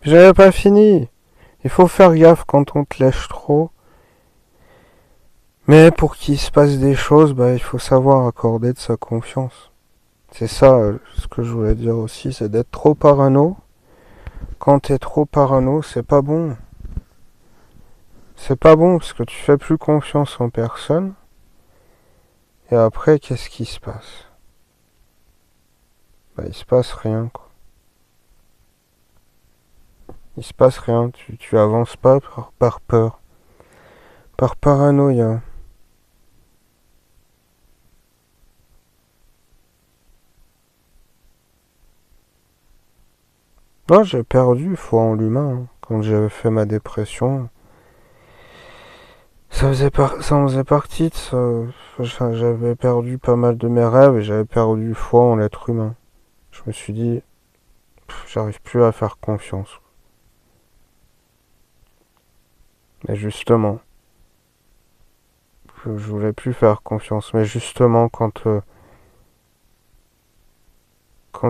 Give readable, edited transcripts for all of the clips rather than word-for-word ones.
J'avais pas fini. Il faut faire gaffe quand on te lèche trop. Mais pour qu'il se passe des choses, bah, il faut savoir accorder de sa confiance. C'est ça, ce que je voulais dire aussi, c'est d'être trop parano. Quand t'es trop parano, c'est pas bon. C'est pas bon parce que tu fais plus confiance en personne. Et après, qu'est-ce qui se passe? Bah, il se passe rien, quoi. Il se passe rien, tu avances pas par peur, par paranoïa. Moi, j'ai perdu foi en l'humain, hein. Quand j'avais fait ma dépression, ça en faisait partie de ça. Enfin, j'avais perdu pas mal de mes rêves et j'avais perdu foi en l'être humain. Je me suis dit, j'arrive plus à faire confiance. Mais justement, je voulais plus faire confiance. Mais justement, quand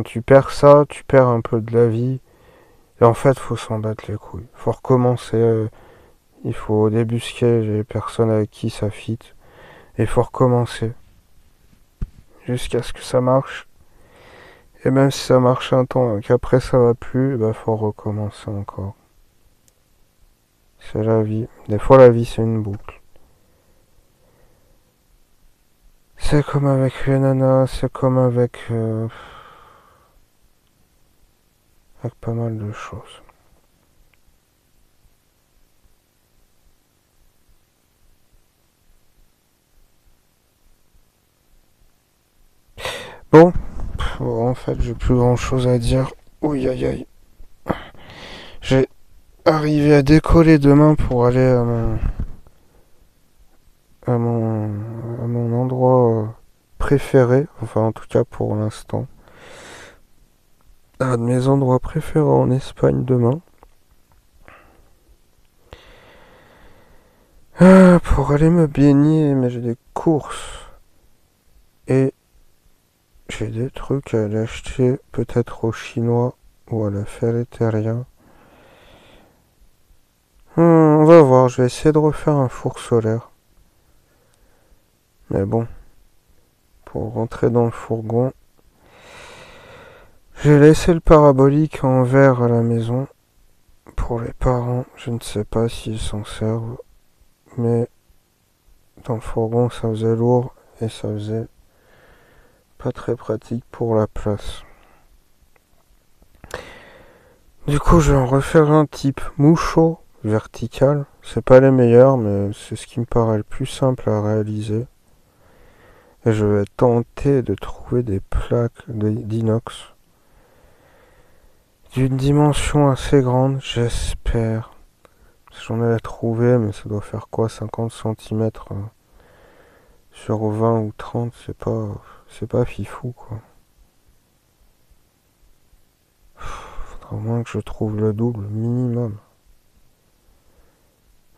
tu perds ça, tu perds un peu de la vie. Et en fait, faut s'en battre les couilles. Faut recommencer. Il faut débusquer les personnes avec qui ça fit. Et il faut recommencer. Jusqu'à ce que ça marche. Et même si ça marche un temps et qu'après ça va plus, bah faut recommencer encore. C'est la vie. Des fois la vie c'est une boucle. C'est comme avec les nanas, c'est comme avec pas mal de choses. Bon, en fait j'ai plus grand chose à dire. Ouïe aïe aïe. J'ai arrivé à décoller demain pour aller à mon, à mon endroit préféré, enfin en tout cas pour l'instant. Un de mes endroits préférés en Espagne demain. Pour aller me baigner, mais j'ai des courses. Et j'ai des trucs à aller acheter, peut-être au chinois ou à la ferreteria. On va voir, je vais essayer de refaire un four solaire. Mais bon, pour rentrer dans le fourgon, j'ai laissé le parabolique en verre à la maison. Pour les parents, je ne sais pas s'ils s'en servent, mais dans le fourgon ça faisait lourd et ça faisait pas très pratique pour la place. Du coup, je vais en refaire un type mouchot vertical. C'est pas les meilleurs, mais c'est ce qui me paraît le plus simple à réaliser. Et je vais tenter de trouver des plaques d'inox d'une dimension assez grande, j'espère. J'en ai trouvé, mais ça doit faire quoi, 50 centimètres sur 20 ou 30, c'est pas fifou, quoi. Faudra au moins que je trouve le double, minimum.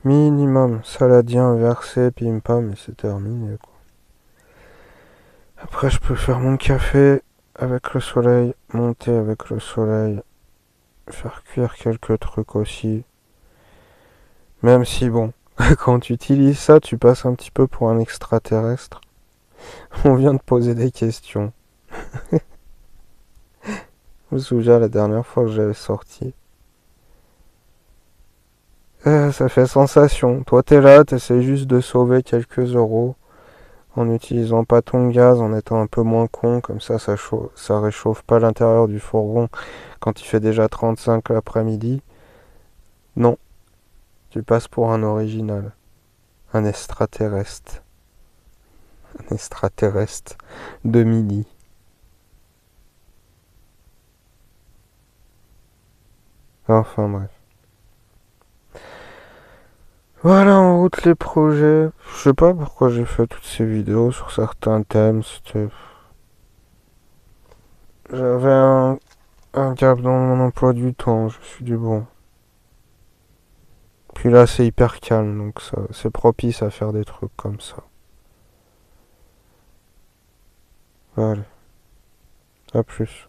Minimum, saladien inversé, pim pam, et c'est terminé, quoi. Après, je peux faire mon café avec le soleil, monter avec le soleil, faire cuire quelques trucs aussi. Même si, bon, quand tu utilises ça, tu passes un petit peu pour un extraterrestre. On vient de poser des questions. Je me souviens la dernière fois que j'avais sorti. Ça fait sensation. Toi, t'es là, t'essaies juste de sauver quelques euros en n'utilisant pas ton gaz, en étant un peu moins con, comme ça réchauffe pas l'intérieur du fourgon quand il fait déjà 35 l'après-midi. Non, tu passes pour un original, un extraterrestre, un extraterrestre de midi. Enfin bref. Voilà en route les projets. Je sais pas pourquoi j'ai fait toutes ces vidéos sur certains thèmes. J'avais un gap dans mon emploi du temps. Je me suis dit bon. Puis là c'est hyper calme, donc ça c'est propice à faire des trucs comme ça. Allez, à plus.